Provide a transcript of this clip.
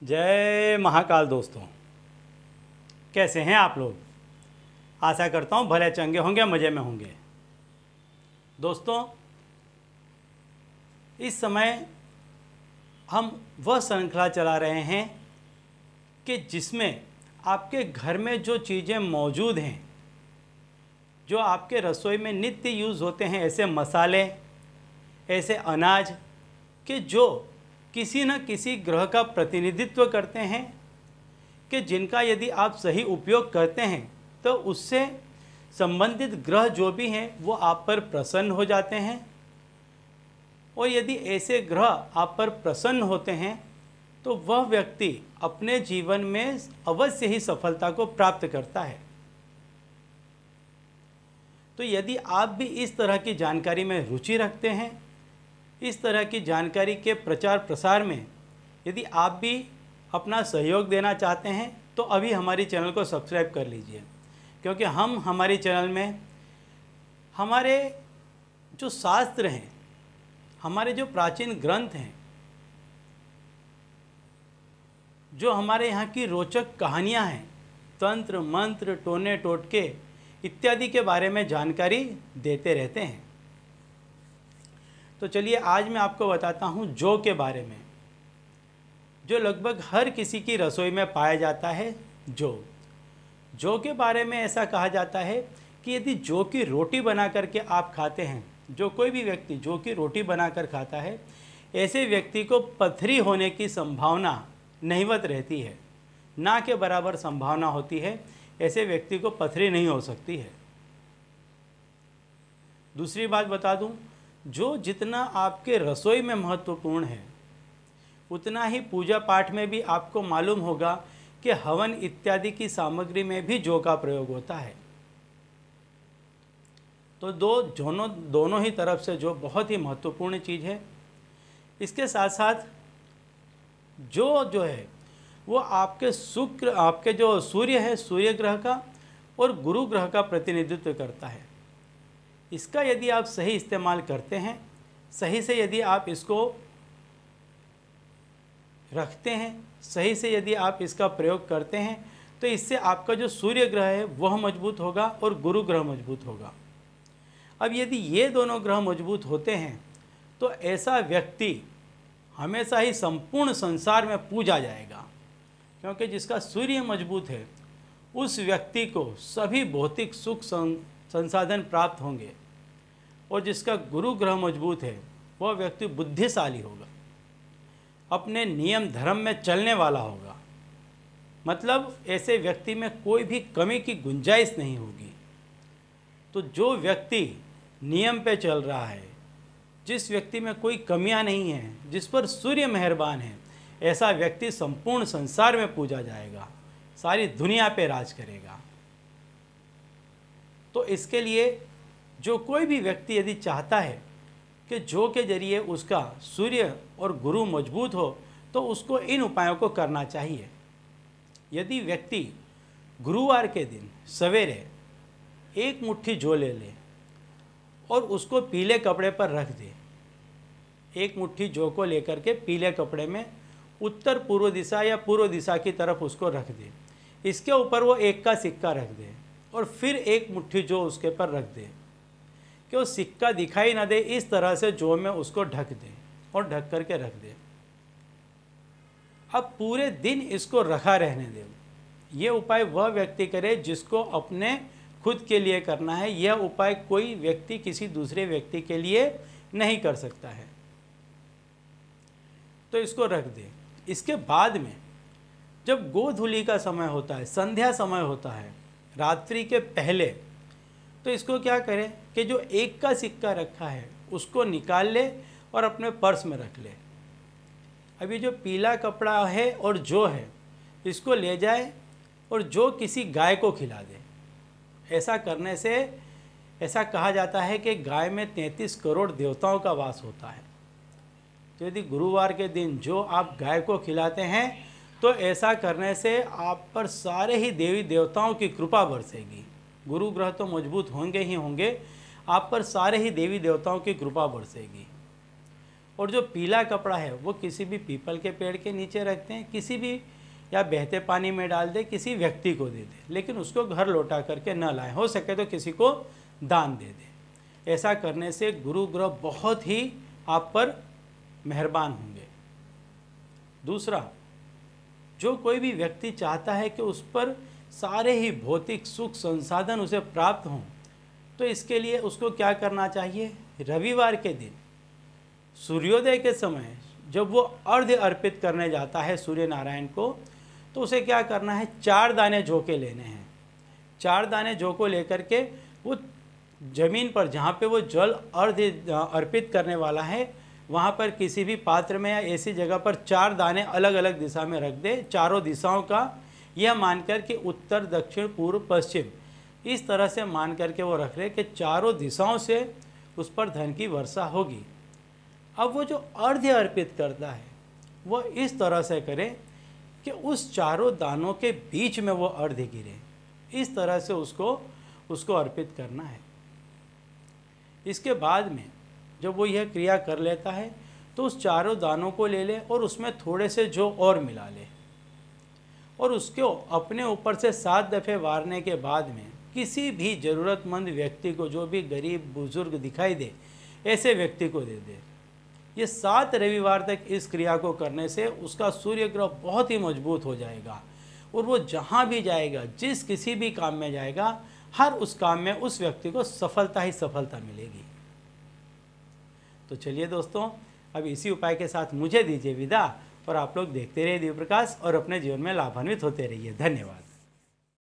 जय महाकाल दोस्तों, कैसे हैं आप लोग। आशा करता हूँ भले चंगे होंगे, मज़े में होंगे। दोस्तों, इस समय हम वह श्रृंखला चला रहे हैं कि जिसमें आपके घर में जो चीज़ें मौजूद हैं, जो आपके रसोई में नित्य यूज़ होते हैं, ऐसे मसाले, ऐसे अनाज कि जो किसी न किसी ग्रह का प्रतिनिधित्व करते हैं, कि जिनका यदि आप सही उपयोग करते हैं तो उससे संबंधित ग्रह जो भी हैं वो आप पर प्रसन्न हो जाते हैं। और यदि ऐसे ग्रह आप पर प्रसन्न होते हैं तो वह व्यक्ति अपने जीवन में अवश्य ही सफलता को प्राप्त करता है। तो यदि आप भी इस तरह की जानकारी में रुचि रखते हैं, इस तरह की जानकारी के प्रचार प्रसार में यदि आप भी अपना सहयोग देना चाहते हैं तो अभी हमारी चैनल को सब्सक्राइब कर लीजिए, क्योंकि हम हमारी चैनल में हमारे जो शास्त्र हैं, हमारे जो प्राचीन ग्रंथ हैं, जो हमारे यहाँ की रोचक कहानियाँ हैं, तंत्र मंत्र टोने टोटके इत्यादि के बारे में जानकारी देते रहते हैं। तो चलिए आज मैं आपको बताता हूँ जौ के बारे में, जो लगभग हर किसी की रसोई में पाया जाता है। जौ के बारे में ऐसा कहा जाता है कि यदि जौ की रोटी बना करके आप खाते हैं, जो कोई भी व्यक्ति जौ की रोटी बनाकर खाता है, ऐसे व्यक्ति को पथरी होने की संभावना नहीवत रहती है, ना के बराबर संभावना होती है। ऐसे व्यक्ति को पथरी नहीं हो सकती है। दूसरी बात बता दूं, जो जितना आपके रसोई में महत्वपूर्ण है, उतना ही पूजा पाठ में भी आपको मालूम होगा कि हवन इत्यादि की सामग्री में भी जौ का प्रयोग होता है। तो दोनों ही तरफ से जो बहुत ही महत्वपूर्ण चीज़ है। इसके साथ साथ जो है वो आपके जो सूर्य है, सूर्य ग्रह का और गुरु ग्रह का प्रतिनिधित्व करता है। इसका यदि आप सही इस्तेमाल करते हैं, सही से यदि आप इसको रखते हैं, सही से यदि आप इसका प्रयोग करते हैं, तो इससे आपका जो सूर्य ग्रह है वह मजबूत होगा और गुरु ग्रह मजबूत होगा। अब यदि ये दोनों ग्रह मजबूत होते हैं तो ऐसा व्यक्ति हमेशा ही संपूर्ण संसार में पूजा जाएगा, क्योंकि जिसका सूर्य मजबूत है उस व्यक्ति को सभी भौतिक सुख संसाधन प्राप्त होंगे, और जिसका गुरु ग्रह मजबूत है वह व्यक्ति बुद्धिशाली होगा, अपने नियम धर्म में चलने वाला होगा। मतलब ऐसे व्यक्ति में कोई भी कमी की गुंजाइश नहीं होगी। तो जो व्यक्ति नियम पे चल रहा है, जिस व्यक्ति में कोई कमियां नहीं हैं, जिस पर सूर्य मेहरबान है, ऐसा व्यक्ति संपूर्ण संसार में पूजा जाएगा, सारी दुनिया पे राज करेगा। तो इसके लिए जो कोई भी व्यक्ति यदि चाहता है कि जौ के जरिए उसका सूर्य और गुरु मजबूत हो, तो उसको इन उपायों को करना चाहिए। यदि व्यक्ति गुरुवार के दिन सवेरे एक मुट्ठी जौ ले ले और उसको पीले कपड़े पर रख दे, एक मुट्ठी जौ को लेकर के पीले कपड़े में उत्तर पूर्व दिशा या पूर्व दिशा की तरफ उसको रख दे, इसके ऊपर वो एक का सिक्का रख दे और फिर एक मुट्ठी जौ उसके पर रख दे कि वो सिक्का दिखाई ना दे, इस तरह से जौ में उसको ढक दे और ढक करके रख दे। अब पूरे दिन इसको रखा रहने दे। ये उपाय वह व्यक्ति करे जिसको अपने खुद के लिए करना है। यह उपाय कोई व्यक्ति किसी दूसरे व्यक्ति के लिए नहीं कर सकता है। तो इसको रख दे। इसके बाद में जब गोधूली का समय होता है, संध्या समय होता है, रात्रि के पहले, तो इसको क्या करें कि जो एक का सिक्का रखा है उसको निकाल ले और अपने पर्स में रख ले। अभी जो पीला कपड़ा है और जौ है, इसको ले जाए और जौ किसी गाय को खिला दे। ऐसा करने से ऐसा कहा जाता है कि गाय में 33 करोड़ देवताओं का वास होता है। तो यदि गुरुवार के दिन जो आप गाय को खिलाते हैं तो ऐसा करने से आप पर सारे ही देवी देवताओं की कृपा बरसेगी। गुरु ग्रह तो मजबूत होंगे ही होंगे, आप पर सारे ही देवी देवताओं की कृपा बरसेगी। और जो पीला कपड़ा है वो किसी भी पीपल के पेड़ के नीचे रखते हैं, किसी भी या बहते पानी में डाल दे, किसी व्यक्ति को दे दे, लेकिन उसको घर लौटा करके न लाएं। हो सके तो किसी को दान दे दे। ऐसा करने से गुरु ग्रह बहुत ही आप पर मेहरबान होंगे। दूसरा, जो कोई भी व्यक्ति चाहता है कि उस पर सारे ही भौतिक सुख संसाधन उसे प्राप्त हों, तो इसके लिए उसको क्या करना चाहिए? रविवार के दिन सूर्योदय के समय जब वो अर्घ्य अर्पित करने जाता है सूर्य नारायण को, तो उसे क्या करना है? 4 दाने जौ के लेने हैं। 4 दाने जौ को लेकर के वो जमीन पर जहाँ पे वो जल अर्घ्य अर्पित करने वाला है, वहाँ पर किसी भी पात्र में या ऐसी जगह पर 4 दाने अलग अलग दिशा में रख दे। चारों दिशाओं का यह मानकर कि उत्तर, दक्षिण, पूर्व, पश्चिम, इस तरह से मान करके वो रख रहे कि चारों दिशाओं से उस पर धन की वर्षा होगी। अब वो जो अर्घ्य अर्पित करता है वो इस तरह से करे कि उस चारों दानों के बीच में वो अर्घ्य गिरे, इस तरह से उसको अर्पित करना है। इसके बाद में जब वो यह क्रिया कर लेता है तो उस चारों दानों को ले ले और उसमें थोड़े से जौ और मिला ले, और उसको अपने ऊपर से 7 दफ़े वारने के बाद में किसी भी ज़रूरतमंद व्यक्ति को, जो भी गरीब बुजुर्ग दिखाई दे, ऐसे व्यक्ति को दे दे। ये 7 रविवार तक इस क्रिया को करने से उसका सूर्य ग्रह बहुत ही मजबूत हो जाएगा, और वो जहाँ भी जाएगा, जिस किसी भी काम में जाएगा, हर उस काम में उस व्यक्ति को सफलता ही सफलता मिलेगी। तो चलिए दोस्तों, अब इसी उपाय के साथ मुझे दीजिए विदा, और आप लोग देखते रहिए दिव्य प्रकाश और अपने जीवन में लाभान्वित होते रहिए। धन्यवाद।